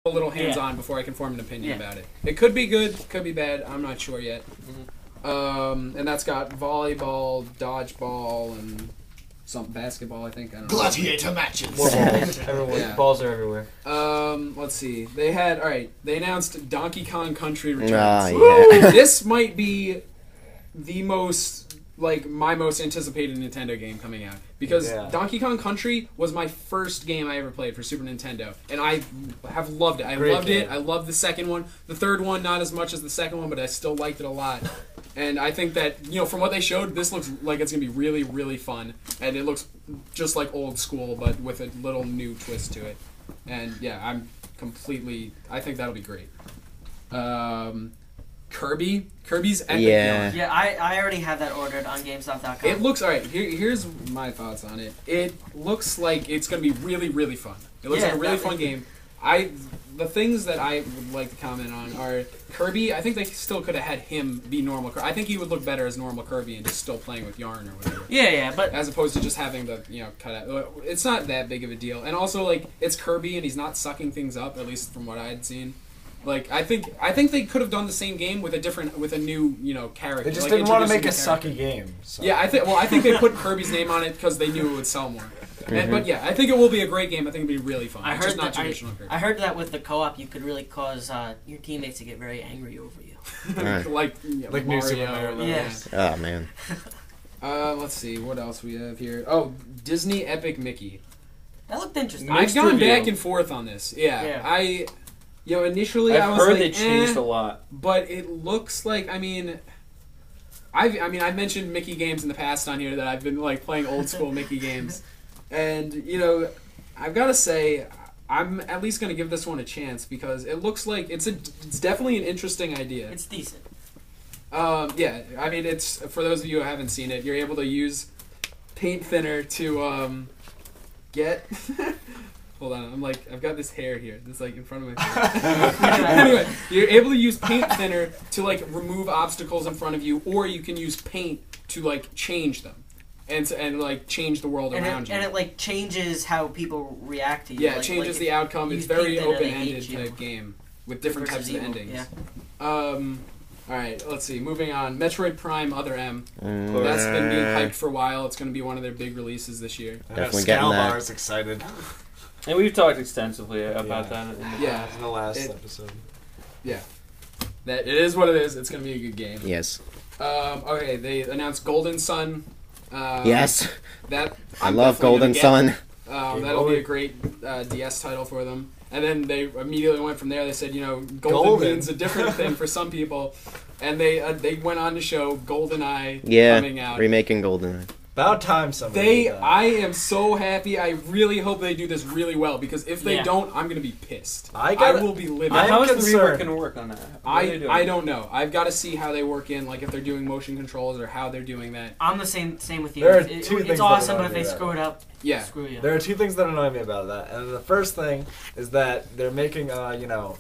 a little hands-on before I can form an opinion about it. It could be good, could be bad. I'm not sure yet. And that's got volleyball, dodgeball, and some basketball. I think. I don't know. Gladiator matches. More balls. Balls are everywhere. Let's see. They announced Donkey Kong Country Returns. Yeah. This might be the my most anticipated Nintendo game coming out, because Donkey Kong Country was my first game I ever played for Super Nintendo, and I have loved it. I loved it. I loved the second one. The third one, not as much as the second one, but I still liked it a lot. And I think that, from what they showed, this looks like it's going to be really, really fun. And it looks just like old school, but with a little new twist to it. And yeah, I think that'll be great. Kirby's Epic Yarn. Yeah, I already have that ordered on GameStop.com. It looks alright. Here's my thoughts on it. It looks like it's going to be really, really fun. It looks like a really fun game. The things that I would like to comment on are Kirby. I think they still could have had him be normal Kirby. I think he would look better as normal Kirby and just still playing with yarn or whatever. Yeah, but as opposed to just having the cut out. It's not that big of a deal. And also it's Kirby and he's not sucking things up, at least from what I had seen. I think they could have done the same game with a new character. They just didn't want to make a sucky game. So. Yeah, I think they put Kirby's name on it because they knew it would sell more. But yeah, I think it will be a great game. I think it'll be really fun. I heard that with the co-op, you could really cause your teammates to get very angry over you. like Mario. Yes. Oh man. Let's see what else we have here. Oh, Disney Epic Mickey. That looked interesting. I've gone back and forth on this. Yeah. Initially I was heard they changed a lot, but it looks like I mentioned Mickey games in the past on here that I've been playing old school Mickey games, and I've got to say I'm at least going to give this one a chance because it looks like it's definitely an interesting idea. It's decent. It's for those of you who haven't seen it, you're able to use paint thinner to get. Hold on, I've got this hair here. That's in front of my face. Anyway, you're able to use paint thinner to remove obstacles in front of you, or you can use paint to change them, and change the world around you. And it changes how people react to you. Yeah, it changes the outcome. It's very open-ended type game with different types of endings. Yeah. All right, let's see. Moving on, Metroid Prime Other M. That's been being hyped for a while. It's going to be one of their big releases this year. Definitely getting that. Scalbar's excited. And we've talked extensively about that in the last episode. Yeah. That it is what it is. It's going to be a good game. Yes. Okay, they announced Golden Sun. Yes. I love Golden Sun. That'll be a great DS title for them. And then they immediately went from there. They said, Golden means a different thing for some people. And they went on to show GoldenEye coming out. Remaking GoldenEye. About time somebody I am so happy. I really hope they do this really well, because if they don't, I'm going to be pissed. I will be livid. How is the rework going to work on that? I don't know. I've got to see how they work in, if they're doing motion controls or how they're doing that. I'm the same with you. There are two things it's awesome, but if they screw it up, screw you. There are two things that annoy me about that. And the first thing is that they're making a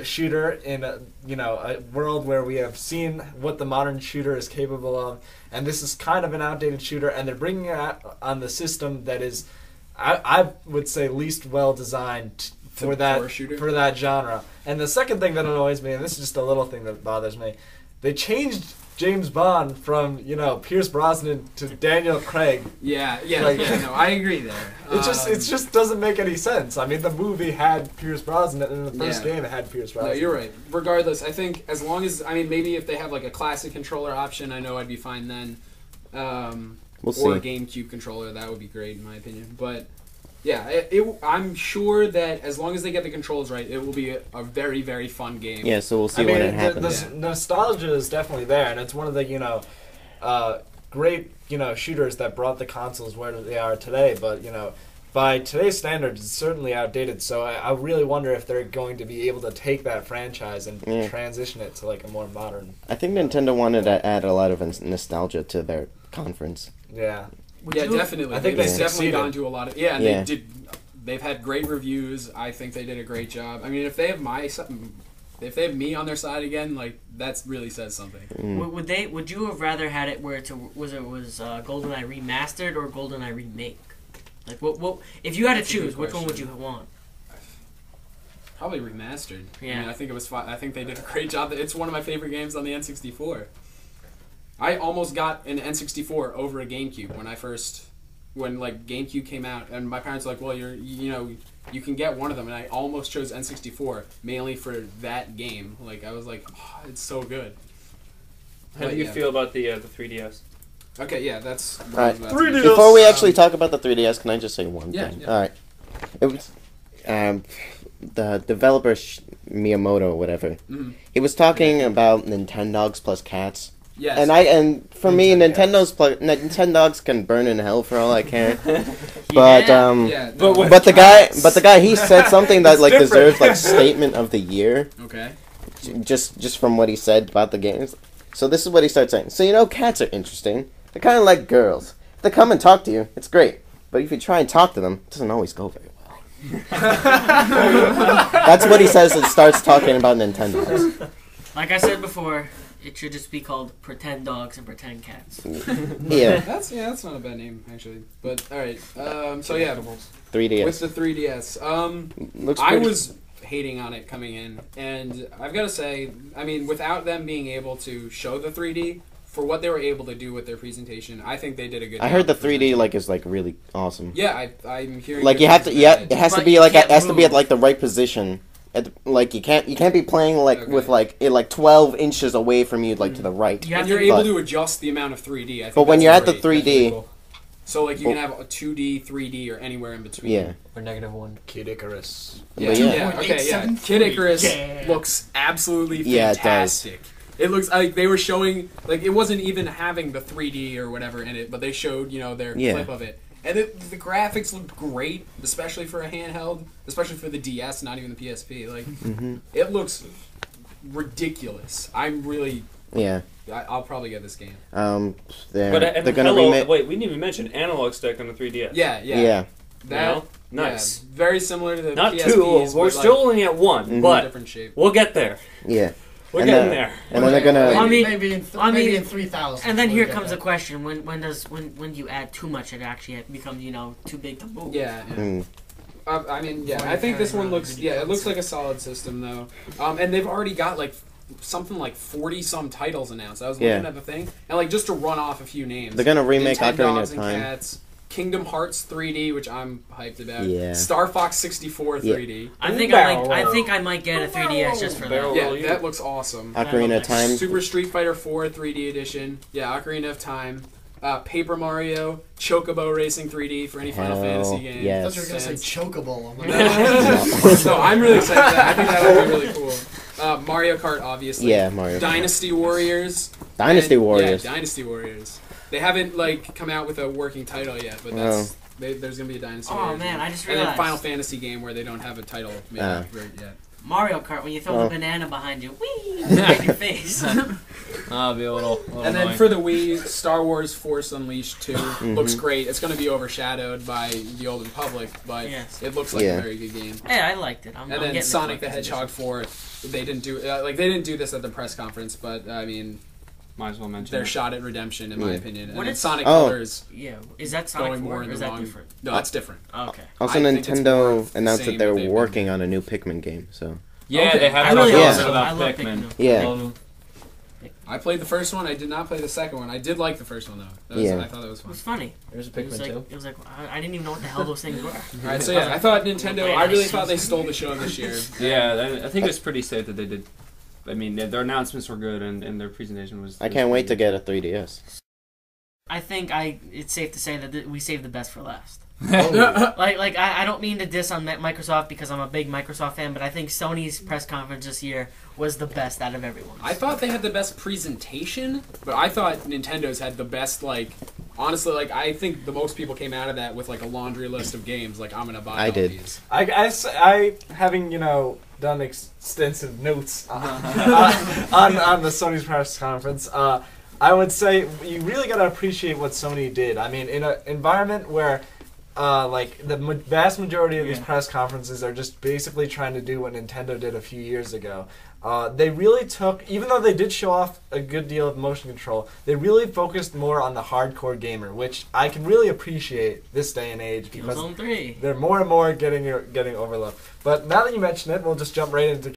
shooter in a world where we have seen what the modern shooter is capable of, and this is kind of an outdated shooter, and they're bringing it out on the system that is, I would say, least well designed for that genre. And the second thing that annoys me, and this is just a little thing that bothers me, they changed James Bond from Pierce Brosnan to Daniel Craig. Yeah, no, I agree there. It just doesn't make any sense. I mean, the movie had Pierce Brosnan, and in the first game it had Pierce Brosnan. No, you're right. Regardless, I think as long as maybe if they have a classic controller option, I know I'd be fine then. We'll see. Or a GameCube controller, that would be great in my opinion. But yeah, I'm sure that as long as they get the controls right, it will be a very, very fun game. Yeah, so we'll see when it happens. The nostalgia is definitely there, and it's one of the great shooters that brought the consoles where they are today. But by today's standards, it's certainly outdated. So I really wonder if they're going to be able to take that franchise and transition it to a more modern. I think Nintendo wanted to add a lot of nostalgia to their conference. Yeah. Definitely. I think they've definitely gone to a lot of they did. They've had great reviews. I think they did a great job. I mean, if they have me on their side again, that really says something. Would you have rather had it where was GoldenEye remastered or GoldenEye remake? What if you had to choose, which one would you want? Probably remastered. Yeah. I mean, I think it was I think they did a great job. It's one of my favorite games on the N64. I almost got an N64 over a GameCube when like GameCube came out, and my parents were like, well, you can get one of them, and I almost chose N64 mainly for that game. Like I was like, oh, it's so good. How do you feel about the 3DS? Okay, yeah, that's All right. 3DS. Before we actually talk about the 3DS, can I just say one thing? Yeah. All right. It was the developer Miyamoto or whatever. Mm-hmm. He was talking about Nintendogs plus cats. Yes. And for me, Nintendogs can burn in hell for all I care. But but the guy he said something that like deserves like statement of the year. Okay. Just from what he said about the games. So this is what he started saying. So cats are interesting. They're kind of like girls. If they come and talk to you, it's great. But if you try and talk to them, it doesn't always go very well. That's what he says. It starts talking about Nintendo. Like I said before, it should just be called Pretend Dogs and Pretend Cats. Yeah. That's not a bad name actually. But all right. So yeah, 3DS. with the 3DS. Looks I pretty. was hating on it coming in, and I've got to say, I mean, without them being able to show the 3D for what they were able to do with their presentation, I think they did a good job. I heard the 3D presenting. is like really awesome. Yeah, I'm hearing. Like good you have to, things about it it. has to But be you like can't it has to be at move. like the right position. Like you can't be playing like Okay. with like it like 12 inches away from you, like to the right. You have And you're to- able But- to adjust the amount of 3D. I think But when that's you're at the great. That's 3D really cool. So like you can have a 2D, 3D, or anywhere in between. Yeah. Or -1. Kid Icarus. Yeah, But yeah, yeah. okay, yeah. 2.873. Kid Icarus Yeah. looks absolutely Yeah, it does. fantastic. It looks like they were showing, like, it wasn't even having the 3D or whatever in it, but they showed, their Yeah. clip of it. And the graphics looked great, especially for a handheld, especially for the DS, not even the PSP. Like, it looks ridiculous. I'm really, Yeah. I'll probably get this game. They're gonna remake. Wait, we didn't even mention Analog Stick on the 3DS. Yeah. Yeah. That, Nice. yeah, very similar to the Not PSPs, 2, we're but, still like, only at 1, Mhm. but different shape. we'll get there. Yeah. We're And getting then- there. And then they're gonna. I mean- maybe in I maybe mean- in 3,000. And then we'll here get comes the that. question: when you add too much, it actually becomes too big to move. Yeah. Mm. I mean, yeah, Before I you think this carry one around looks, a video yeah, it looks console. like a solid system though. And they've already got like something like 40-some titles announced. I was looking Yeah. at the thing, and like just to run off a few names. They're gonna remake Ocarina Nintendogs of and Time. Cats, Kingdom Hearts 3D, which I'm hyped about. Yeah. Star Fox 64 Yeah. 3D. I think Barrel I roll. think I might get a 3DS just for Barrel that. roll. Yeah, that looks awesome. Ocarina of Time. Super Street Fighter 4 3D edition. Yeah, Ocarina of Time. Paper Mario, Chocobo Racing 3D for any Final Hell, Fantasy game. yes. I thought you were gonna say And- chocobo. I'm like, So I'm really excited for that. I think that'll be really cool. Mario Kart, obviously. Yeah, Mario. Dynasty Warriors. Dynasty And- Warriors. Yeah, Dynasty Warriors. They haven't like come out with a working title yet, but there's gonna be a Dynasty Oh Warriors. man, game. I just And then realized Final Fantasy game where they don't have a title made up for it yet. Mario Kart when you throw Oh. the banana behind you, whee, right in your face. I'll be a little And then for the Wii, Star Wars Force Unleashed 2 Mm-hmm. looks great. It's going to be overshadowed by the Old Republic, but Yes. it looks like Yeah. a very good game. Hey, I liked it. I'm And then getting Sonic the collector's Hedgehog 4, they didn't do this at the press conference, but I mean, might as well mention their it. shot at redemption, in my Yeah. opinion. And What then is- Sonic Oh. Colors edition. Yeah, is that Sonic going 4 more or in is the that wrong. different? No, that's different. Okay. Also, I think it's more Nintendo of the announced same that they're that they've been working on a new Pikmin game. So Yeah, Okay. they have I talked really a like little bit Pikmin. about I love Pikmin. Pikmin. yeah, I played the first one. I did not play the second one. I did like the first one though. Yeah. I thought that was It fun. was funny. There's a It was Pikmin like, too. it was like I didn't even know what the hell those things were. All right, so yeah, I thought Nintendo. I really thought they stole the show this year. Yeah, I think it's pretty safe that they did. I mean, their announcements were good and their presentation was. I can't wait to get a 3DS. I think it's safe to say that we saved the best for last. Oh. Like I don't mean to diss on Microsoft because I'm a big Microsoft fan, but I think Sony's press conference this year was the best out of everyone. I thought they had the best presentation, but I thought Nintendo's had the best, like, honestly, like, I think the most people came out of that with, like, a laundry list of games, like, I'm gonna buy I all did. these. I having done extensive notes on the Sony's press conference. I would say you really got to appreciate what Sony did. I mean, in an environment where like the vast majority of these press conferences are just basically trying to do what Nintendo did a few years ago. They really took, even though they did show off a good deal of motion control, they really focused more on the hardcore gamer, which I can really appreciate this day and age because Killzone 3. they're more and more getting overlooked. But now that you mention it, we'll just jump right into